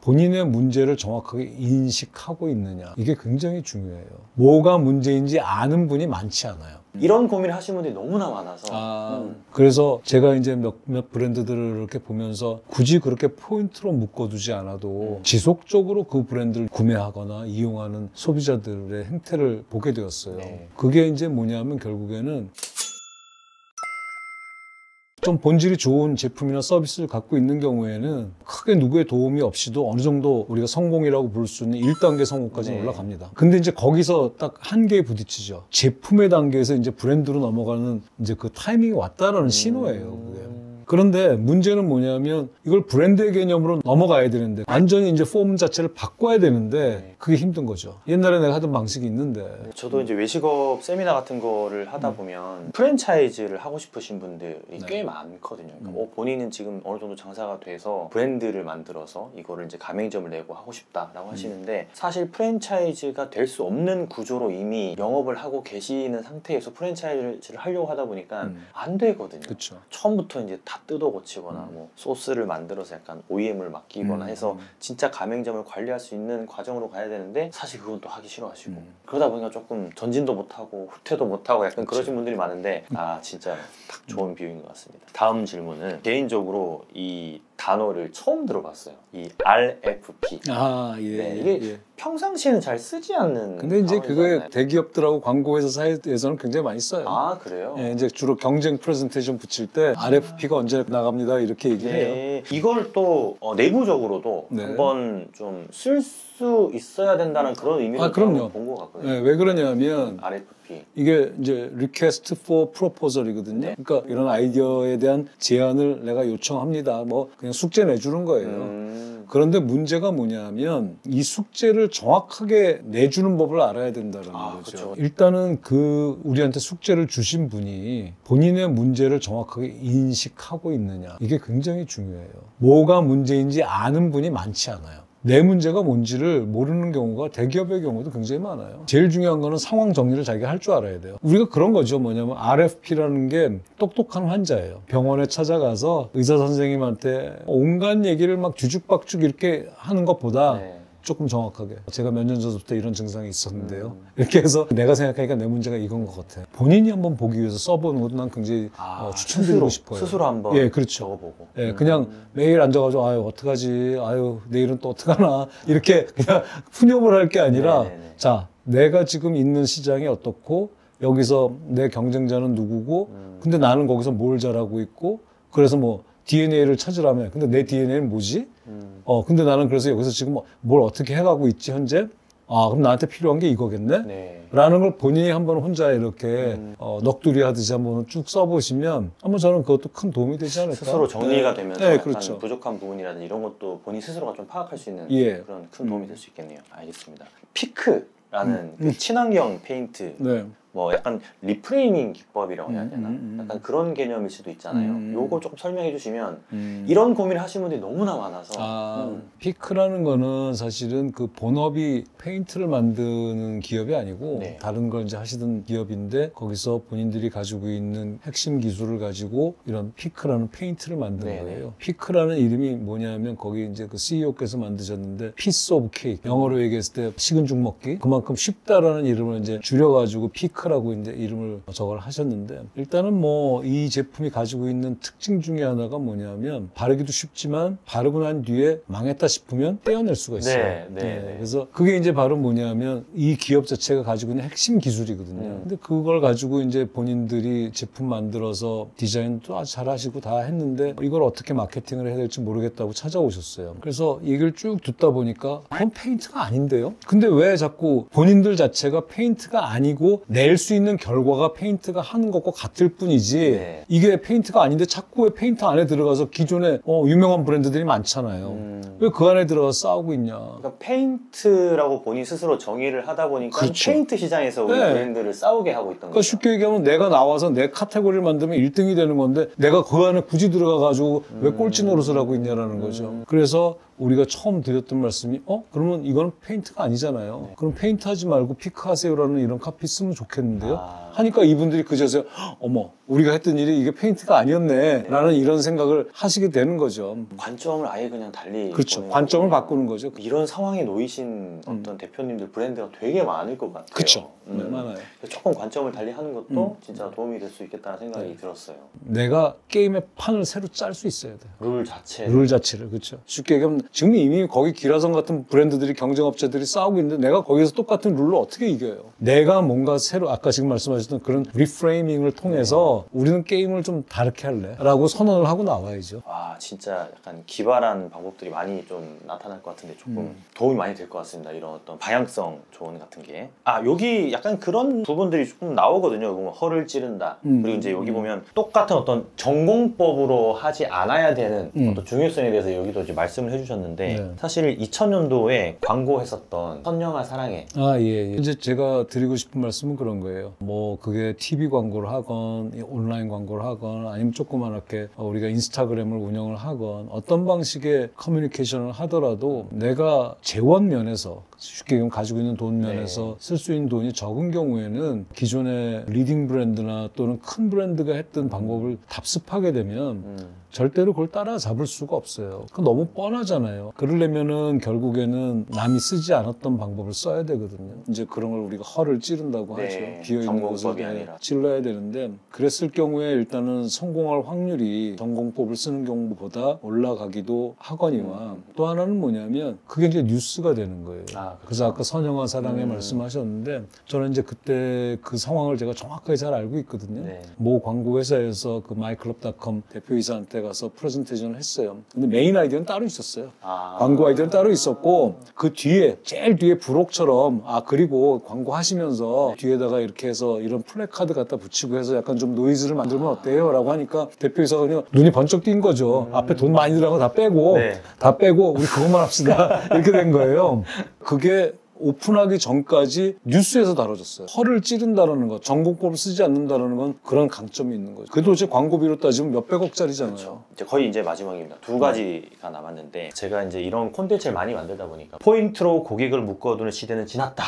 본인의 문제를 정확하게 인식하고 있느냐, 이게 굉장히 중요해요. 뭐가 문제인지 아는 분이 많지 않아요. 이런 고민을 하시는 분들이 너무나 많아서 그래서 제가 이제 몇몇 브랜드들을 이렇게 보면서 굳이 그렇게 포인트로 묶어두지 않아도 지속적으로 그 브랜드를 구매하거나 이용하는 소비자들의 행태를 보게 되었어요. 네. 그게 이제 뭐냐면 결국에는 좀 본질이 좋은 제품이나 서비스를 갖고 있는 경우에는 크게 누구의 도움이 없이도 어느 정도 우리가 성공이라고 부를 수 있는 1단계 성공까지 올라갑니다. 근데 이제 거기서 딱 한계에 부딪히죠. 제품의 단계에서 이제 브랜드로 넘어가는 이제 그 타이밍이 왔다라는 신호예요, 그게. 그런데 문제는 뭐냐면 이걸 브랜드의 개념으로 넘어가야 되는데 완전히 이제 폼 자체를 바꿔야 되는데 그게 힘든 거죠. 옛날에 내가 하던 방식이 있는데. 저도 이제 외식업 세미나 같은 거를 하다 보면 프랜차이즈를 하고 싶으신 분들이 꽤 많거든요. 그러니까 본인은 지금 어느 정도 장사가 돼서 브랜드를 만들어서 이거를 이제 가맹점을 내고 하고 싶다라고 하시는데 사실 프랜차이즈가 될 수 없는 구조로 이미 영업을 하고 계시는 상태에서 프랜차이즈를 하려고 하다 보니까 안 되거든요. 그쵸. 처음부터 이제 다 뜯어 고치거나 뭐 소스를 만들어서 약간 OEM을 맡기거나 해서 진짜 가맹점을 관리할 수 있는 과정으로 가야 되는데 사실 그건 또 하기 싫어하시고 그러다 보니까 조금 전진도 못하고 후퇴도 못하고 약간 그러신 분들이 많은데 진짜 딱 좋은 비유인 것 같습니다. 다음 질문은 개인적으로 이 단어를 처음 들어봤어요. 이 RFP. 네, 이게 평상시에는 잘 쓰지 않는. 근데 이제 그거에 단어잖아요. 대기업들하고 광고회사 사이에서는 굉장히 많이 써요. 그래요? 네, 이제 주로 경쟁 프레젠테이션 붙일 때 RFP가 언제 나갑니다 이렇게 얘기해요. 이걸 또 내부적으로도 한번 좀 쓸 수 있어야 된다는 그런 의미로 그럼요. 본 것 같거든요. 네, 왜 그러냐면 RFP. 이게 이제 Request for Proposal이거든요. 그러니까 이런 아이디어에 대한 제안을 내가 요청합니다. 뭐 그냥 숙제 내주는 거예요. 그런데 문제가 뭐냐면 이 숙제를 정확하게 내주는 법을 알아야 된다는 거죠. 그렇죠. 일단은 그 우리한테 숙제를 주신 분이 본인의 문제를 정확하게 인식하고 있느냐, 이게 굉장히 중요해요. 뭐가 문제인지 아는 분이 많지 않아요. 내 문제가 뭔지를 모르는 경우가 대기업의 경우도 굉장히 많아요. 제일 중요한 거는 상황 정리를 자기가 할 줄 알아야 돼요. 우리가 그런 거죠. 뭐냐면 RFP라는 게 똑똑한 환자예요. 병원에 찾아가서 의사 선생님한테 온갖 얘기를 막 뒤죽박죽 이렇게 하는 것보다 조금 정확하게 제가 몇 년 전부터 이런 증상이 있었는데요. 이렇게 해서 내가 생각하니까 내 문제가 이건 것 같아요. 본인이 한번 보기 위해서 써보는 것도 난 굉장히 추천드리고 싶어요. 스스로 한번 그렇죠. 적어보고. 그냥 매일 앉아가지고 아유 어떡하지, 아유 내일은 또 어떡하나 이렇게 그냥 푸념을 할 게 아니라 자, 내가 지금 있는 시장이 어떻고 여기서 내 경쟁자는 누구고 근데 나는 거기서 뭘 잘하고 있고 그래서 뭐 DNA를 찾으라며. 근데 내 DNA는 뭐지? 근데 나는 그래서 여기서 지금 뭘 어떻게 해가고 있지, 현재? 그럼 나한테 필요한 게 이거겠네? 라는 걸 본인이 한번 혼자 이렇게 넋두리 하듯이 한번 쭉 써보시면 한번 저는 그것도 큰 도움이 되지 않을까? 스스로 정리가 되면서 약간 그렇죠. 부족한 부분이라든지 이런 것도 본인 스스로가 좀 파악할 수 있는 그런 큰 도움이 될 수 있겠네요. 알겠습니다. 피크라는 그 친환경 페인트 뭐 약간 리프레이밍 기법이라고 해야 되나? 약간 그런 개념일 수도 있잖아요. 요거 조금 설명해 주시면 이런 고민을 하시는 분들이 너무나 많아서 피크라는 거는 사실은 그 본업이 페인트를 만드는 기업이 아니고 다른 걸 이제 하시던 기업인데 거기서 본인들이 가지고 있는 핵심 기술을 가지고 이런 피크라는 페인트를 만든 거예요. 피크라는 이름이 뭐냐면 거기 이제 그 CEO께서 만드셨는데 피스 오브 케이크, 영어로 얘기했을 때 식은 죽 먹기, 그만큼 쉽다라는 이름을 이제 줄여가지고 피크라고 이제 이름을 저걸 하셨는데 일단은 뭐 이 제품이 가지고 있는 특징 중에 하나가 뭐냐면 바르기도 쉽지만 바르고 난 뒤에 망했다 싶으면 떼어낼 수가 있어요. 그래서 그게 이제 바로 뭐냐면 이 기업 자체가 가지고 있는 핵심 기술이거든요. 근데 그걸 가지고 이제 본인들이 제품 만들어서 디자인도 아주 잘 하시고 다 했는데 이걸 어떻게 마케팅을 해야 될지 모르겠다고 찾아오셨어요. 그래서 얘기를 쭉 듣다 보니까 그건 페인트가 아닌데요? 근데 왜 자꾸 본인들 자체가 페인트가 아니고 낼 수 있는 결과가 페인트가 하는 것과 같을 뿐이지 이게 페인트가 아닌데 자꾸 왜 페인트 안에 들어가서 기존에 유명한 브랜드들이 많잖아요. 왜 그 안에 들어가서 싸우고 있냐. 그러니까 페인트라고 본인 스스로 정의를 하다 보니까 페인트 시장에서 우리 브랜드를 싸우게 하고 있던 거죠. 쉽게 얘기하면 내가 나와서 내 카테고리를 만들면 1등이 되는 건데 내가 그 안에 굳이 들어가가지고 왜 꼴찌 노릇을 하고 있냐라는 거죠. 그래서 우리가 처음 드렸던 말씀이 그러면 이거는 페인트가 아니잖아요. 네. 그럼 페인트 하지 말고 피크하세요라는 이런 카피 쓰면 좋겠는데요. 아. 하니까 이분들이 그제서야 어머 우리가 했던 일이 이게 페인트가 아니었네 라는 이런 생각을 하시게 되는 거죠. 관점을 아예 그냥 달리 그렇죠. 보는 관점을 거군요. 바꾸는 거죠. 이런 상황에 놓이신 어떤 대표님들 브랜드가 되게 많을 것 같아요. 그렇죠. 네, 많아요. 조금 관점을 달리 하는 것도 진짜 도움이 될 수 있겠다는 생각이 들었어요. 내가 게임의 판을 새로 짤 수 있어야 돼요. 룰 룰 자체를. 그렇죠. 쉽게 얘기하면 지금 이미 거기 기라성 같은 브랜드들이 경쟁업체들이 싸우고 있는데 내가 거기서 똑같은 룰로 어떻게 이겨요? 내가 뭔가 새로 아까 지금 말씀하셨던 그런 리프레이밍을 통해서 우리는 게임을 좀 다르게 할래 라고 선언을 하고 나와야죠. 와 진짜 약간 기발한 방법들이 많이 좀 나타날 것 같은데 조금 도움이 많이 될 것 같습니다. 이런 어떤 방향성 조언 같은 게. 여기 약간 그런 부분들이 조금 나오거든요. 여기 보면 허를 찌른다. 그리고 이제 여기 보면 똑같은 어떤 전공법으로 하지 않아야 되는 어떤 중요성에 대해서 여기도 이제 말씀을 해주셨는데 사실 2000년도에 광고했었던 선영아 사랑해. 예. 이제 제가 드리고 싶은 말씀은 그런 거예요. 뭐 그게 TV 광고를 하건 온라인 광고를 하건 아니면 조그맣게 우리가 인스타그램을 운영을 하건 어떤 방식의 커뮤니케이션을 하더라도 내가 재원 면에서 쉽게 얘기하면 가지고 있는 돈 면에서 쓸 수 있는 돈이 적은 경우에는 기존의 리딩 브랜드나 또는 큰 브랜드가 했던 방법을 답습하게 되면 절대로 그걸 따라잡을 수가 없어요. 그 너무 뻔하잖아요. 그러려면은 결국에는 남이 쓰지 않았던 방법을 써야 되거든요. 이제 그런 걸 우리가 허를 찌른다고 하죠. 비어있는 곳을 찔러야 되는데 그랬을 경우에 일단은 성공할 확률이 전공법을 쓰는 경우보다 올라가기도 하거니와 또 하나는 뭐냐면 그게 이제 뉴스가 되는 거예요. 그래서 아까 선영아 사랑에 말씀하셨는데 저는 이제 그때 그 상황을 제가 정확하게 잘 알고 있거든요. 모 광고 회사에서 그 마이클럽닷컴 대표이사한테 가서 프레젠테이션을 했어요. 근데 메인 아이디어는 따로 있었어요. 광고 아이디어는 따로 있었고 그 뒤에 제일 뒤에 부록처럼 그리고 광고 하시면서 뒤에다가 이렇게 해서 이런 플래카드 갖다 붙이고 해서 약간 좀 노이즈를 만들면 어때요? 라고 하니까 대표이사가 그냥 눈이 번쩍 띈 거죠. 앞에 돈 많이 들어간 거 다 빼고 우리 그것만 합시다. 이렇게 된 거예요. 그게 오픈하기 전까지 뉴스에서 다뤄졌어요. 허를 찌른다라는 것, 전공법을 쓰지 않는다라는 건 그런 강점이 있는 거죠. 그래도 이제 광고비로 따지면 몇백억짜리잖아요. 그렇죠. 이제 거의 이제 마지막입니다. 두 가지가 남았는데 제가 이제 이런 콘텐츠를 많이 만들다 보니까 포인트로 고객을 묶어두는 시대는 지났다.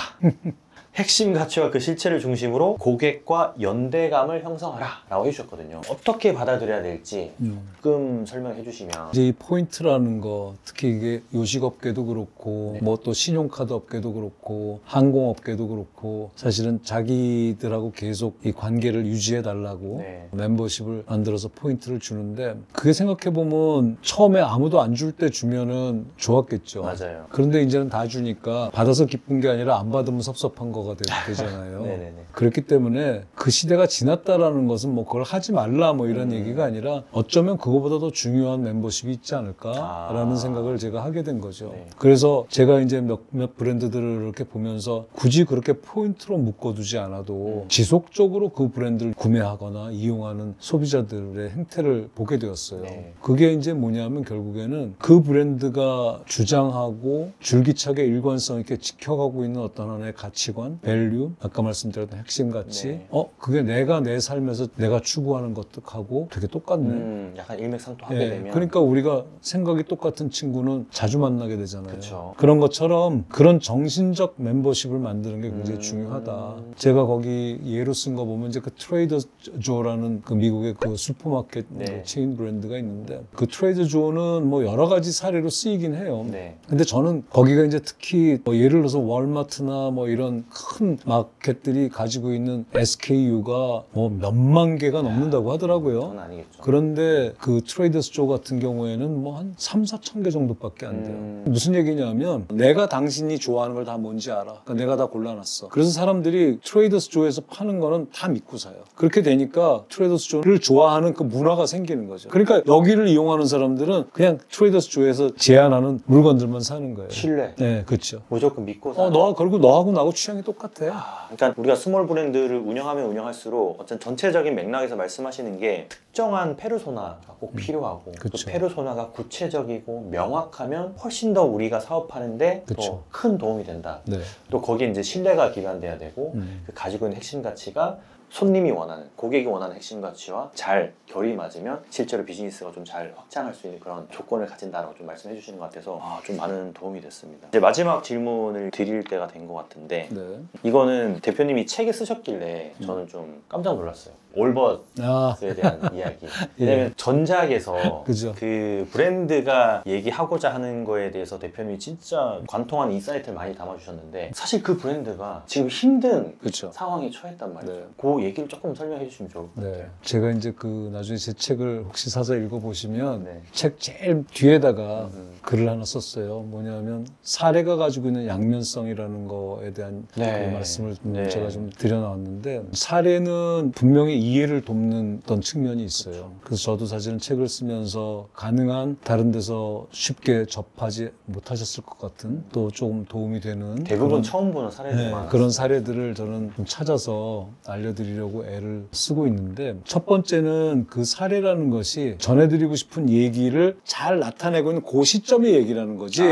핵심 가치와 그 실체를 중심으로 고객과 연대감을 형성하라 라고 해주셨거든요. 어떻게 받아들여야 될지 조금 설명해 주시면. 이제 이 포인트라는 거 특히 이게 요식업계도 그렇고 뭐 또 신용카드 업계도 그렇고 항공업계도 그렇고 사실은 자기들하고 계속 이 관계를 유지해 달라고 멤버십을 만들어서 포인트를 주는데 그게 생각해보면 처음에 아무도 안 줄 때 주면은 좋았겠죠. 맞아요. 그런데 이제는 다 주니까 받아서 기쁜 게 아니라 안 받으면 섭섭한 거 되잖아요. 그렇기 때문에 그 시대가 지났다라는 것은 뭐 그걸 하지 말라 뭐 이런 얘기가 아니라 어쩌면 그거보다 더 중요한 멤버십이 있지 않을까라는 생각을 제가 하게 된 거죠. 그래서 제가 이제 몇몇 브랜드들을 이렇게 보면서 굳이 그렇게 포인트로 묶어두지 않아도 지속적으로 그 브랜드를 구매하거나 이용하는 소비자들의 행태를 보게 되었어요. 그게 이제 뭐냐면 결국에는 그 브랜드가 주장하고 줄기차게 일관성 있게 지켜가고 있는 어떤 하나의 가치관, 밸류, 아까 말씀드렸던 핵심 가치, 그게 내가 내 삶에서 내가 추구하는 것하고 되게 똑같네. 약간 일맥상통하게 되면. 그러니까 우리가 생각이 똑같은 친구는 자주 만나게 되잖아요. 그쵸. 그런 것처럼 그런 정신적 멤버십을 만드는 게 굉장히 중요하다. 제가 거기 예로 쓴 거 보면 이제 그 트레이더 조라는 그 미국의 그 슈퍼마켓 체인 브랜드가 있는데 그 트레이더 조는 뭐 여러 가지 사례로 쓰이긴 해요. 근데 저는 거기가 이제 특히 뭐 예를 들어서 월마트나 뭐 이런 큰 마켓들이 가지고 있는 SKU가 뭐 몇만 개가 넘는다고 하더라고요. 그건 아니겠죠. 그런데 그 트레이더스 조 같은 경우에는 뭐 한 3,4천 개 정도밖에 안 돼요. 무슨 얘기냐면 내가 당신이 좋아하는 걸 다 뭔지 알아. 그러니까 내가 다 골라놨어. 그래서 사람들이 트레이더스 조에서 파는 거는 다 믿고 사요. 그렇게 되니까 트레이더스 조를 좋아하는 그 문화가 생기는 거죠. 그러니까 여기를 이용하는 사람들은 그냥 트레이더스 조에서 제안하는 물건들만 사는 거예요. 신뢰. 네, 그렇죠. 무조건 믿고 사. 그리고 너하고 나하고 취향이 똑같아. 그러니까 우리가 스몰 브랜드를 운영하면 운영할수록 어떤 전체적인 맥락에서 말씀하시는 게 특정한 페르소나가 꼭 필요하고 그 페르소나가 구체적이고 명확하면 훨씬 더 우리가 사업하는데 더 큰 도움이 된다. 또 거기에 이제 신뢰가 기반돼야 되고 그 가지고 있는 핵심 가치가 손님이 원하는, 고객이 원하는 핵심 가치와 잘 결이 맞으면 실제로 비즈니스가 좀 잘 확장할 수 있는 그런 조건을 가진다라고 좀 말씀해 주시는 것 같아서 좀 많은 도움이 됐습니다. 이제 마지막 질문을 드릴 때가 된 것 같은데 네. 이거는 대표님이 책에 쓰셨길래 저는 좀 깜짝 놀랐어요. 올벗에 대한 이야기. 왜냐면 전작에서 그죠. 그 브랜드가 얘기하고자 하는 거에 대해서 대표님이 진짜 관통한 인사이트를 많이 담아주셨는데 사실 그 브랜드가 지금 힘든 그렇죠. 상황에 처했단 말이죠. 네. 그 얘기를 조금 설명해 주시면 좋을 것 같아요. 네. 제가 이제 그 나중에 제 책을 혹시 사서 읽어보시면 네. 책 제일 뒤에다가 글을 하나 썼어요. 뭐냐면 사례가 가지고 있는 양면성이라는 거에 대한 네. 그 말씀을 네. 제가 좀 드려나왔는데 사례는 분명히 이해를 돕는 어떤 측면이 있어요. 그래서 저도 사실은 책을 쓰면서 가능한 다른 데서 쉽게 접하지 못하셨을 것 같은 또 조금 도움이 되는 대부분 그런, 처음 보는 사례들 네, 많아요. 그런 사례들을 저는 좀 찾아서 알려드리려고 애를 쓰고 있는데 첫 번째는 그 사례라는 것이 전해드리고 싶은 얘기를 잘 나타내고 있는 그 시점의 얘기라는 거지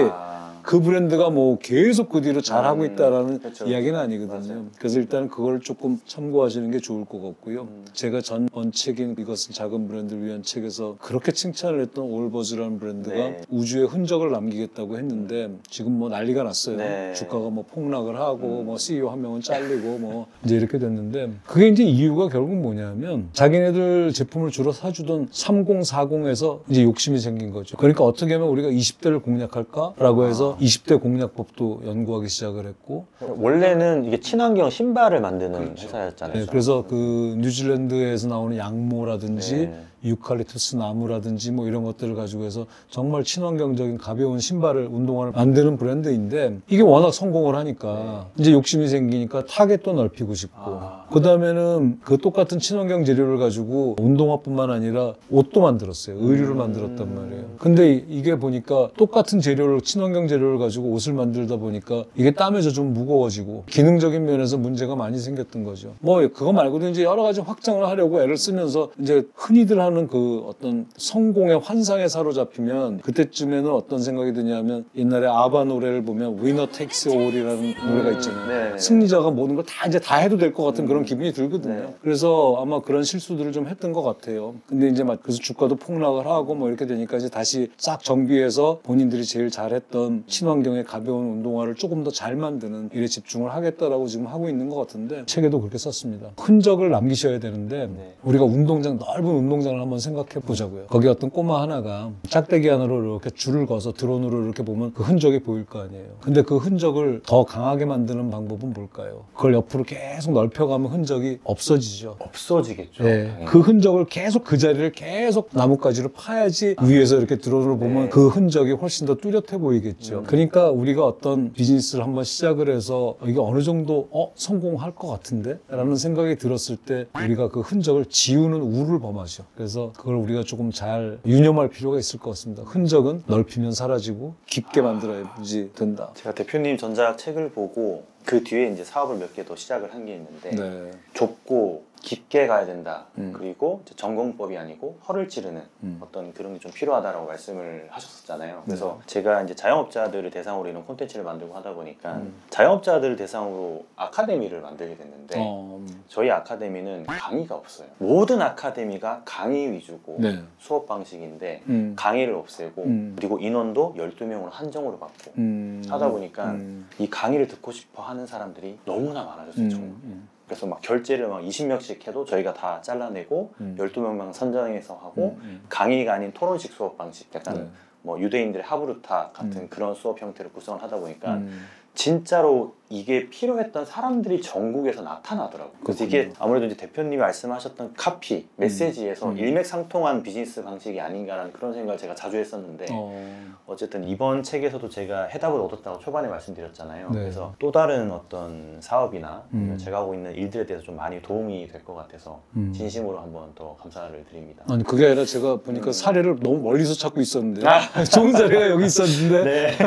그 브랜드가 뭐 계속 그 뒤로 잘하고 있다라는 그렇죠. 이야기는 아니거든요. 맞아요. 그래서 일단 그걸 조금 참고하시는 게 좋을 것 같고요. 제가 전번 책인 이것은 작은 브랜드를 위한 책에서 그렇게 칭찬을 했던 올버즈라는 브랜드가 네. 우주에 흔적을 남기겠다고 했는데 지금 뭐 난리가 났어요. 네. 주가가 뭐 폭락을 하고 뭐 CEO 한 명은 잘리고 뭐 이제 이렇게 됐는데 그게 이제 이유가 결국 뭐냐면 자기네들 제품을 주로 사주던 3040에서 이제 욕심이 생긴 거죠. 그러니까 어떻게 하면 우리가 20대를 공략할까라고 해서 20대 공략법도 연구하기 시작을 했고 원래는 이게 친환경 신발을 만드는 그렇죠. 회사였잖아요. 네, 그래서 그 뉴질랜드에서 나오는 양모라든지 네. 유칼립투스 나무라든지 뭐 이런 것들을 가지고 해서 정말 친환경적인 가벼운 신발을 운동화를 만드는 브랜드인데 이게 워낙 성공을 하니까 이제 욕심이 생기니까 타겟도 넓히고 싶고 그 다음에는 그 똑같은 친환경 재료를 가지고 운동화뿐만 아니라 옷도 만들었어요. 의류를 만들었단 말이에요. 근데 이게 보니까 똑같은 재료를 친환경 재료를 가지고 옷을 만들다 보니까 이게 땀에서 좀 무거워지고 기능적인 면에서 문제가 많이 생겼던 거죠. 뭐 그거 말고도 이제 여러 가지 확장을 하려고 애를 쓰면서 이제 흔히들 하는 그 어떤 성공의 환상에 사로잡히면 그때쯤에는 어떤 생각이 드냐면 옛날에 아바 노래를 보면 Winner Takes All이라는 노래가 있잖아요. 네. 승리자가 모든 걸 다 이제 다 해도 될 것 같은 그런 기분이 들거든요. 네. 그래서 아마 그런 실수들을 좀 했던 것 같아요. 근데 이제 막 그래서 주가도 폭락을 하고 뭐 이렇게 되니까 이제 다시 싹 정비해서 본인들이 제일 잘했던 친환경의 가벼운 운동화를 조금 더 잘 만드는 일에 집중을 하겠다라고 지금 하고 있는 것 같은데 책에도 그렇게 썼습니다. 흔적을 남기셔야 되는데 네. 우리가 운동장 넓은 운동장을 한번 생각해 보자고요. 거기 어떤 꼬마 하나가 짝대기 안으로 이렇게 줄을 그어서 드론으로 이렇게 보면 그 흔적이 보일 거 아니에요. 근데 그 흔적을 더 강하게 만드는 방법은 뭘까요? 그걸 옆으로 계속 넓혀가면 흔적이 없어지죠. 없어지겠죠. 네. 그 흔적을 계속 그 자리를 계속 나뭇가지로 파야지 위에서 이렇게 드론으로 보면 네. 그 흔적이 훨씬 더 뚜렷해 보이겠죠. 그러니까 우리가 어떤 비즈니스를 한번 시작을 해서 이게 어느 정도 성공할 것 같은데? 라는 생각이 들었을 때 우리가 그 흔적을 지우는 우를 범하죠. 그래서 그걸 우리가 조금 잘 유념할 필요가 있을 것 같습니다. 흔적은 넓히면 사라지고 깊게 만들어야지 된다. 제가 대표님 전작 책을 보고 그 뒤에 이제 사업을 몇 개 더 시작을 한 게 있는데 네. 좁고 깊게 가야 된다. 그리고 이제 전공법이 아니고 허를 찌르는 어떤 그런 게 좀 필요하다라고 말씀을 하셨었잖아요. 그래서 제가 이제 자영업자들을 대상으로 이런 콘텐츠를 만들고 하다 보니까 자영업자들을 대상으로 아카데미를 만들게 됐는데 저희 아카데미는 강의가 없어요. 모든 아카데미가 강의 위주고 네. 수업 방식인데 강의를 없애고 그리고 인원도 12명으로 한정으로 받고 하다 보니까 이 강의를 듣고 싶어 하는 사람들이 너무나 많아졌어요. 정말. 그래서 막 결제를 막 20명씩 해도 저희가 다 잘라내고 12명만 선정해서 하고 강의가 아닌 토론식 수업 방식 약간 네. 뭐 유대인들의 하브루타 같은 그런 수업 형태를 구성을 하다 보니까 진짜로 이게 필요했던 사람들이 전국에서 나타나더라고요. 그래서 이게 아무래도 이제 대표님이 말씀하셨던 카피, 메시지에서 일맥상통한 비즈니스 방식이 아닌가라는 그런 생각을 제가 자주 했었는데 어쨌든 이번 책에서도 제가 해답을 얻었다고 초반에 말씀드렸잖아요. 네. 그래서 또 다른 어떤 사업이나 제가 하고 있는 일들에 대해서 좀 많이 도움이 될 것 같아서 진심으로 한번 더 감사를 드립니다. 아니 그게 아니라 제가 보니까 사례를 너무 멀리서 찾고 있었는데 좋은 사례가 여기 있었는데 네.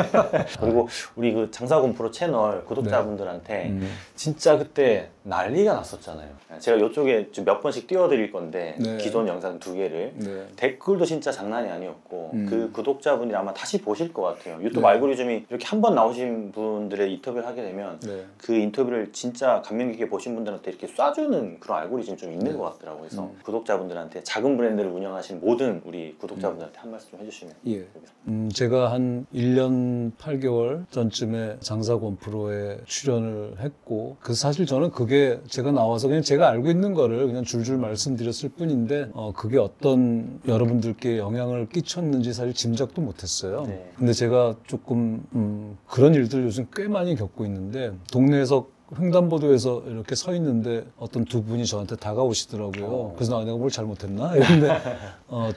그리고 우리 그 장사건 장사건프로 채널 구독자분들한테 진짜 그때 난리가 났었잖아요. 제가 이쪽에 몇 번씩 띄워드릴 건데 네. 기존 영상 2개를 네. 댓글도 진짜 장난이 아니었고 그 구독자분들이 아마 다시 보실 것 같아요. 유튜브 네. 알고리즘이 이렇게 한 번 나오신 분들의 인터뷰를 하게 되면 네. 그 인터뷰를 진짜 감명 깊게 보신 분들한테 이렇게 쏴주는 그런 알고리즘이 좀 있는 네. 것 같더라고요. 그래서 구독자분들한테 작은 브랜드를 운영하시는 모든 우리 구독자분들한테 한 말씀 좀 해주시면 예. 제가 한 1년 8개월 전쯤에 장사건프로에 출연을 했고 사실 저는 그게 제가 나와서 그냥 제가 알고 있는 거를 그냥 줄줄 말씀드렸을 뿐인데 그게 어떤 여러분들께 영향을 끼쳤는지 사실 짐작도 못했어요. 네. 근데 제가 조금 그런 일들 요즘 꽤 많이 겪고 있는데 동네에서 횡단보도에서 이렇게 서 있는데 어떤 두 분이 저한테 다가오시더라고요. 그래서 내가 뭘 잘못했나? 이런데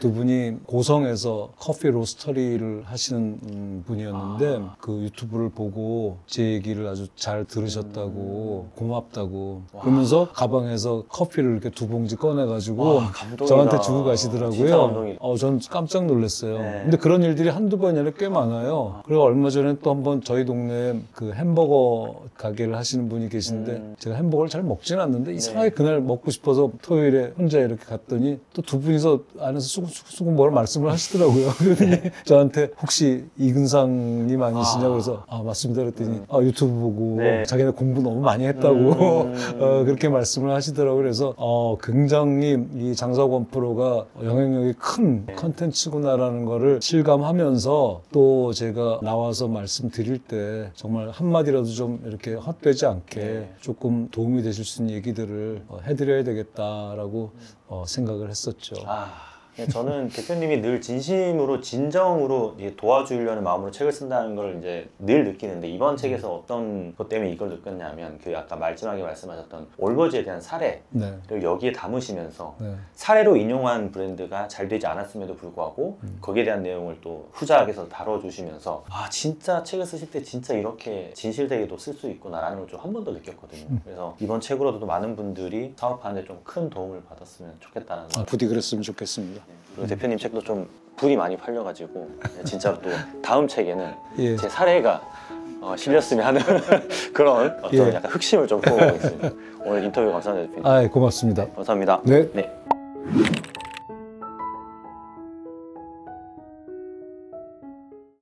두 분이 고성에서 커피 로스터리를 하시는 분이었는데 그 유튜브를 보고 제 얘기를 아주 잘 들으셨다고 고맙다고 그러면서 가방에서 커피를 이렇게 2봉지 꺼내가지고 감동이다. 저한테 주고 진짜 가시더라고요. 감동이다. 전 깜짝 놀랐어요. 네. 근데 그런 일들이 한두 번이 아니라 꽤 많아요. 그리고 얼마 전에 또 한번 저희 동네에 그 햄버거 가게를 하시는 분이 계신데 제가 햄버거를 잘 먹지는 않는데 이상하게 그날 먹고 싶어서 토요일에 혼자 이렇게 갔더니 또 두 분이서 안에서 수근수근 뭘 말씀을 하시더라고요. 그러더니 저한테 혹시 이근상님 아니시냐고 그래서 맞습니다 그랬더니 유튜브 보고 네. 자기네 공부 너무 많이 했다고 그렇게 말씀을 하시더라고요. 그래서 굉장히 이 장사건프로가 영향력이 큰 컨텐츠구나라는 거를 실감하면서 또 제가 나와서 말씀드릴 때 정말 한마디라도 좀 이렇게 헛되지 않게 조금 도움이 되실 수 있는 얘기들을 해드려야 되겠다라고 생각을 했었죠. 저는 대표님이 늘 진심으로 진정으로 도와주려는 마음으로 책을 쓴다는 걸 이제 늘 느끼는데 이번 책에서 어떤 것 때문에 이걸 느꼈냐면 그 아까 마지막에 말씀하셨던 올버지에 대한 사례를 네. 여기에 담으시면서 네. 사례로 인용한 브랜드가 잘 되지 않았음에도 불구하고 거기에 대한 내용을 또 후작에서 다뤄주시면서 진짜 책을 쓰실 때 진짜 이렇게 진실되게도 쓸 수 있구나라는 걸 좀 한 번 더 느꼈거든요. 그래서 이번 책으로도 많은 분들이 사업하는데 좀 큰 도움을 받았으면 좋겠다는 부디 그랬으면 좋겠습니다. 그리고 대표님 책도 좀 불이 많이 팔려가지고 진짜 또 다음 책에는 예. 제 사례가 실렸으면 하는 그런 어떤 약간 흑심을 좀 품어보겠습니다. 오늘 인터뷰 감사합니다, 대표님. 고맙습니다. 감사합니다. 네. 네.